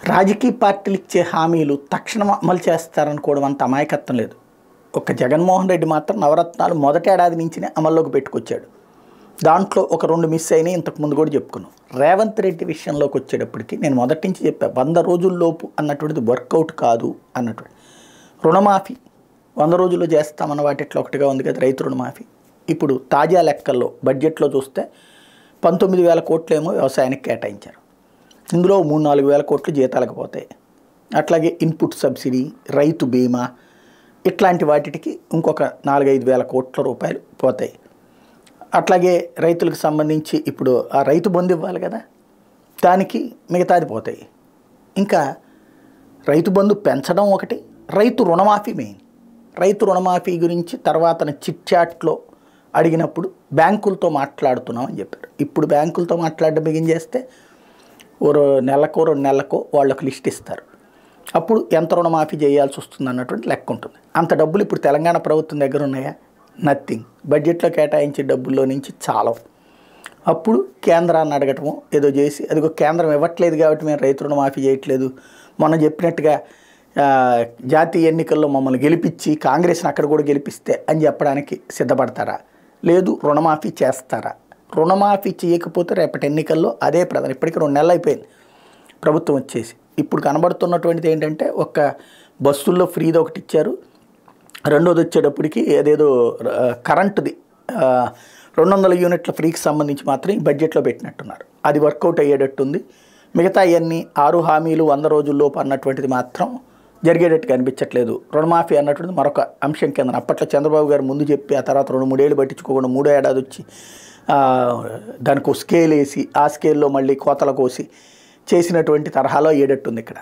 రాజకీయ పార్టీలు ఇచ్చే హామీలు తక్షణం అమలు చేస్తారనుకోవడం అంత అమాయకత్వం లేదు. ఒక జగన్మోహన్ రెడ్డి మాత్రం నవరత్నాలు మొదటి ఏడాది నుంచినే అమల్లోకి పెట్టుకొచ్చాడు. దాంట్లో ఒక 2 మిస్ అయినాయి, ఇంతకుముందు కూడా చెప్పుకున్నాం. రేవంత్ రెడ్డి విషయంలోకి వచ్చేటప్పటికి నేను మొదటి నుంచి చెప్పా, 100 రోజుల్లోపు అన్నటువంటిది వర్కౌట్ కాదు అన్నటువంటి. రుణమాఫీ 100 రోజుల్లో చేస్తామన్న వాటిట్లో ఒకటిగా ఉంది కదా రైతు రుణమాఫీ. ఇప్పుడు తాజా లెక్కల్లో బడ్జెట్లో చూస్తే 19,000 కోట్లేమో వ్యవసాయానికి కేటాయించారు. ఇందులో 3-4 వేల కోట్లు జీతాలకు పోతాయి. అట్లాగే ఇన్పుట్ సబ్సిడీ, రైతు బీమా ఇట్లాంటి వాటికి ఇంకొక 4-5 వేల కోట్ల రూపాయలు పోతాయి. అట్లాగే రైతులకు సంబంధించి ఇప్పుడు ఆ రైతు బంధు ఇవ్వాలి కదా, దానికి మిగతాది పోతాయి. ఇంకా రైతు బంధు పెంచడం ఒకటి, రైతు రుణమాఫీ మెయిన్. రైతు రుణమాఫీ గురించి తర్వాత చిట్ చాట్లో అడిగినప్పుడు బ్యాంకులతో మాట్లాడుతున్నాం అని చెప్పారు. ఇప్పుడు బ్యాంకులతో మాట్లాడడం బిగిన్ చేస్తే నెలకో 2 నెలలకో వాళ్ళకు లిస్ట్ ఇస్తారు. అప్పుడు ఎంత రుణమాఫీ చేయాల్సి వస్తుంది అన్నటువంటి లెక్క ఉంటుంది. అంత డబ్బులు ఇప్పుడు తెలంగాణ ప్రభుత్వం దగ్గర ఉన్నాయా? నథింగ్. బడ్జెట్లో కేటాయించే డబ్బుల్లో నుంచి చాలా. అప్పుడు కేంద్రాన్ని అడగటము ఏదో చేసి, అదిగో కేంద్రం ఇవ్వట్లేదు కాబట్టి మేము రైతు రుణమాఫీ చేయట్లేదు, మొన్న చెప్పినట్టుగా జాతీయ ఎన్నికల్లో మమ్మల్ని గెలిపించి కాంగ్రెస్ని అక్కడ కూడా గెలిపిస్తే అని చెప్పడానికి సిద్ధపడతారా? లేదు, రుణమాఫీ చేస్తారా? రుణమాఫీ చేయకపోతే రేపటి ఎన్నికల్లో అదే ప్రధానం. ఇప్పటికీ 2 నెలలు అయిపోయింది ప్రభుత్వం వచ్చేసి. ఇప్పుడు కనబడుతున్నటువంటిది ఏంటంటే, ఒక్క బస్సుల్లో ఫ్రీది ఒకటి ఇచ్చారు, రెండోది వచ్చేటప్పటికి ఏదేదో కరెంటుది 200 యూనిట్ల ఫ్రీకి సంబంధించి మాత్రం ఈ బడ్జెట్లో పెట్టినట్టున్నారు. అది వర్కౌట్ అయ్యేటట్టుంది. మిగతా ఇవన్నీ 6 హామీలు 100 రోజుల్లోపు అన్నటువంటిది మాత్రం జరిగేటట్టు కనిపించట్లేదు. రుణమాఫీ అన్నటువంటిది మరొక అంశం కింద అప్పట్లో చంద్రబాబు గారు ముందు చెప్పి ఆ తర్వాత 2-3 ఏళ్ళు పట్టించుకోకుండా 3వ ఏడాది వచ్చి దానికి స్కేల్ వేసి ఆ స్కేల్లో మళ్ళీ కోతలు కోసి చేసినటువంటి తరహాలో అయ్యేటట్టుంది ఇక్కడ.